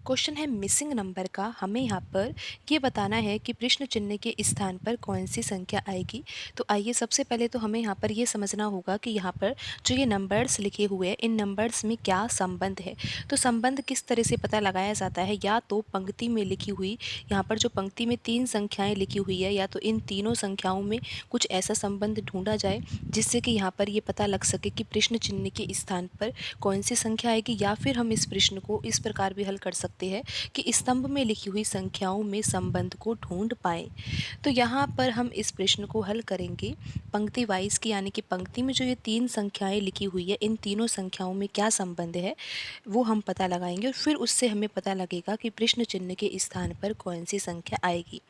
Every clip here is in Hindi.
क्वेश्चन है मिसिंग नंबर का। हमें यहाँ पर ये बताना है कि प्रश्न चिन्ह के स्थान पर कौन सी संख्या आएगी। तो आइए सबसे पहले तो हमें यहाँ पर ये समझना होगा कि यहाँ पर जो ये नंबर्स लिखे हुए हैं इन नंबर्स में क्या संबंध है। तो संबंध किस तरह से पता लगाया जाता है, या तो पंक्ति में लिखी हुई, यहाँ पर जो पंक्ति में 3 संख्याएं लिखी हुई है, या तो इन तीनों संख्याओं में कुछ ऐसा संबंध ढूंढा जाए जिससे कि यहाँ पर ये पता लग सके कि प्रश्न चिन्ह के स्थान पर कौन सी संख्या आएगी। या फिर हम इस प्रश्न को इस प्रकार भी हल कर सकते हैं कि स्तंभ में लिखी हुई संख्याओं में संबंध को ढूंढ पाएं। तो यहाँ पर हम इस प्रश्न को हल करेंगे पंक्ति वाइज की, यानी कि पंक्ति में जो ये 3 संख्याएं लिखी हुई है इन तीनों संख्याओं में क्या संबंध है वो हम पता लगाएंगे, और फिर उससे हमें पता लगेगा कि प्रश्न चिन्ह के स्थान पर कौन सी संख्या आएगी।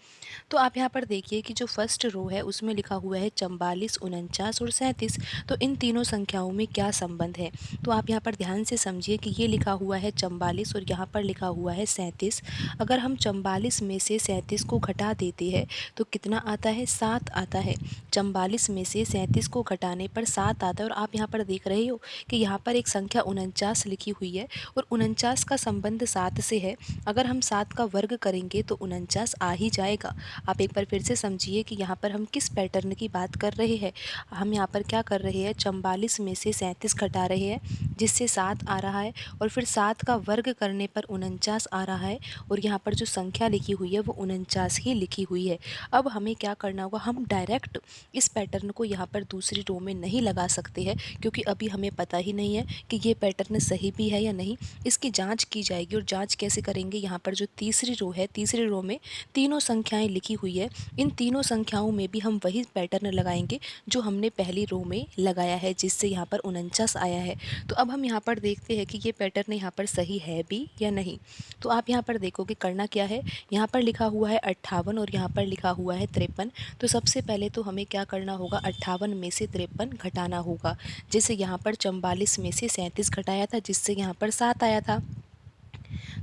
तो आप यहाँ पर देखिए कि जो फर्स्ट रो है उसमें लिखा हुआ है 44, 49 और 37। तो इन तीनों संख्याओं में क्या संबंध है, तो आप यहाँ पर ध्यान से समझिए कि ये लिखा हुआ है 44 और यहाँ पर लिखा हुआ है 37। अगर हम 44 में से 37 को घटा देते हैं तो कितना आता है, 7 आता है। 44 में से 37 को घटाने पर 7 आता है। और आप यहाँ पर देख रहे हो कि यहाँ पर एक संख्या 49 लिखी हुई है और 49 का संबंध 7 से है। अगर हम 7 का वर्ग करेंगे तो 49 आ ही जाएगा। आप एक बार फिर से समझिए कि यहाँ पर हम किस पैटर्न की बात कर रहे हैं। हम यहाँ पर क्या कर रहे हैं, 44 में से 37 घटा रहे हैं जिससे 7 आ रहा है, और फिर 7 का वर्ग करने पर 49 आ रहा है, और यहाँ पर जो संख्या लिखी हुई है वो 49 ही लिखी हुई है। अब हमें क्या करना होगा, हम डायरेक्ट इस पैटर्न को यहाँ पर दूसरी रो में नहीं लगा सकते हैं, क्योंकि अभी हमें पता ही नहीं है कि ये पैटर्न सही भी है या नहीं। इसकी जांच की जाएगी, और जांच कैसे करेंगे, यहाँ पर जो तीसरी रो है, तीसरी रो में तीनों संख्याएं लिखी हुई है, इन तीनों संख्याओं में भी हम वही पैटर्न लगाएंगे जो हमने पहली रो में लगाया है, जिससे यहाँ पर 49 आया है। तो अब हम यहाँ पर देखते हैं कि ये पैटर्न यहाँ पर सही है भी या नहीं। तो आप यहाँ पर देखोगे करना क्या है, यहाँ पर लिखा हुआ है 58 और यहाँ पर लिखा हुआ है 53। तो सबसे पहले तो हमें क्या करना होगा, 58 में से 53 घटाना होगा। जैसे यहाँ पर 44 में से 37 घटाया था जिससे यहाँ पर 7 आया था।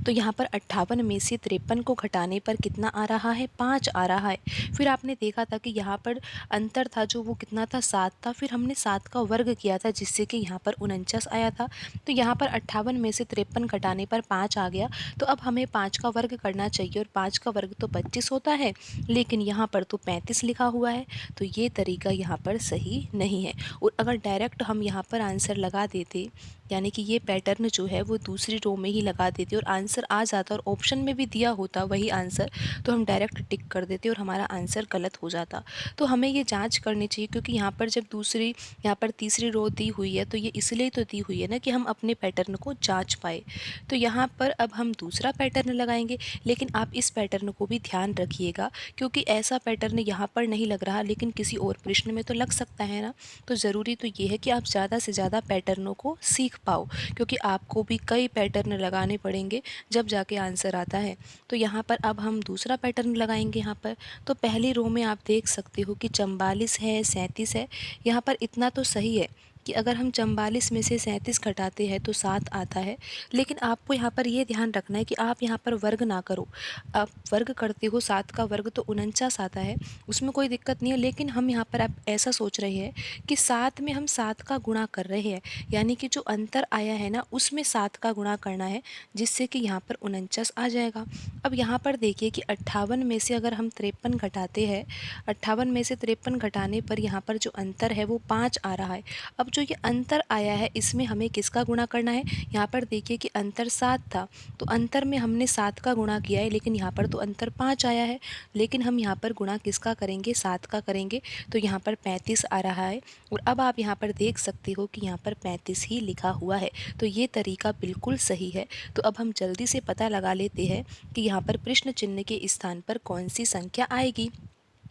तो यहाँ पर 58 में से 53 को घटाने पर कितना आ रहा है, 5 आ रहा है। फिर आपने देखा था कि यहाँ पर अंतर था जो वो कितना था, 7 था। फिर हमने 7 का वर्ग किया था जिससे कि यहाँ पर 49 आया था। तो यहाँ पर 58 में से 53 घटाने पर 5 आ गया। तो अब हमें 5 का वर्ग करना चाहिए, और 5 का वर्ग तो 25 होता है, लेकिन यहाँ पर तो 35 लिखा हुआ है। तो ये तरीका यहाँ पर सही नहीं है। और अगर डायरेक्ट हम यहाँ पर आंसर लगा देते, यानी कि ये पैटर्न जो है वो दूसरी रो में ही लगा देते और आंसर आ जाता, और ऑप्शन में भी दिया होता वही आंसर, तो हम डायरेक्ट टिक कर देते और हमारा आंसर गलत हो जाता। तो हमें ये जांच करनी चाहिए, क्योंकि यहाँ पर जब दूसरी, यहाँ पर तीसरी रो दी हुई है तो ये इसलिए तो दी हुई है ना कि हम अपने पैटर्न को जांच पाए। तो यहाँ पर अब हम दूसरा पैटर्न लगाएंगे, लेकिन आप इस पैटर्न को भी ध्यान रखिएगा, क्योंकि ऐसा पैटर्न यहाँ पर नहीं लग रहा लेकिन किसी और प्रश्न में तो लग सकता है ना। तो ज़रूरी तो ये है कि आप ज़्यादा से ज़्यादा पैटर्नों को सीख पाओ, क्योंकि आपको भी कई पैटर्न लगाने पड़ेंगे जब जाके आंसर आता है। तो यहाँ पर अब हम दूसरा पैटर्न लगाएंगे। यहाँ पर तो पहली रो में आप देख सकते हो कि 44 है, 37 है। यहाँ पर इतना तो सही है कि अगर हम 44 में से 37 घटाते हैं तो 7 आता है। लेकिन आपको यहाँ पर ये ध्यान रखना है कि आप यहाँ पर वर्ग ना करो। आप वर्ग करते हो, 7 का वर्ग तो 49 आता है, उसमें कोई दिक्कत नहीं है। लेकिन हम यहाँ पर आप ऐसा सोच रहे हैं कि 7 में हम 7 का गुणा कर रहे हैं, यानी कि जो अंतर आया है ना उसमें 7 का गुणा करना है, जिससे कि यहाँ पर 49 आ जाएगा। अब यहाँ पर देखिए कि 58 में से अगर हम 53 घटाते हैं, 58 में से 53 घटाने पर यहाँ पर जो अंतर है वो 5 आ रहा है। अब जो ये अंतर आया है इसमें हमें किसका गुणा करना है, यहाँ पर देखिए कि अंतर 7 था, तो अंतर में हमने 7 का गुणा किया है, लेकिन यहाँ पर तो अंतर 5 आया है। लेकिन हम यहाँ पर गुणा किसका करेंगे, 7 का करेंगे, तो यहाँ पर 35 आ रहा है। और अब आप यहाँ पर देख सकते हो कि यहाँ पर 35 ही लिखा हुआ है। तो ये तरीका बिल्कुल सही है। तो अब हम जल्दी से पता लगा लेते हैं कि यहाँ पर प्रश्न चिन्ह के स्थान पर कौन सी संख्या आएगी।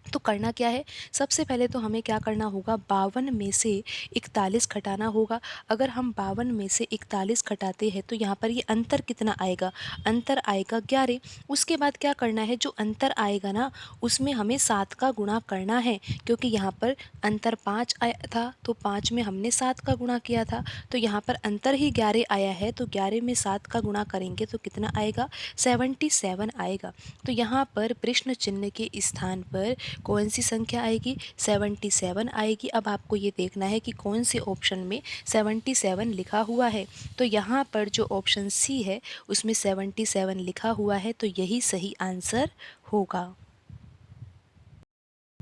तो करना क्या है, सबसे पहले तो हमें क्या करना होगा, 52 में से 41 घटाना होगा। अगर हम 52 में से 41 घटाते हैं तो यहाँ पर ये अंतर कितना आएगा, अंतर आएगा 11। उसके बाद क्या करना है, जो अंतर आएगा ना उसमें हमें 7 का गुणा करना है, क्योंकि यहाँ पर अंतर 5 आया था तो 5 में हमने 7 का गुणा किया था। तो यहाँ पर अंतर ही 11 आया है, तो 11 में 7 का गुणा करेंगे तो कितना आएगा, 77 आएगा। तो यहाँ पर प्रश्न चिन्ह के स्थान पर कौन-सी संख्या आएगी? 77 आएगी। अब आपको ये देखना है कि कौन से ऑप्शन में 77 लिखा हुआ है। तो यहाँ पर जो ऑप्शन सी है उसमें 77 लिखा हुआ है, तो यही सही आंसर होगा।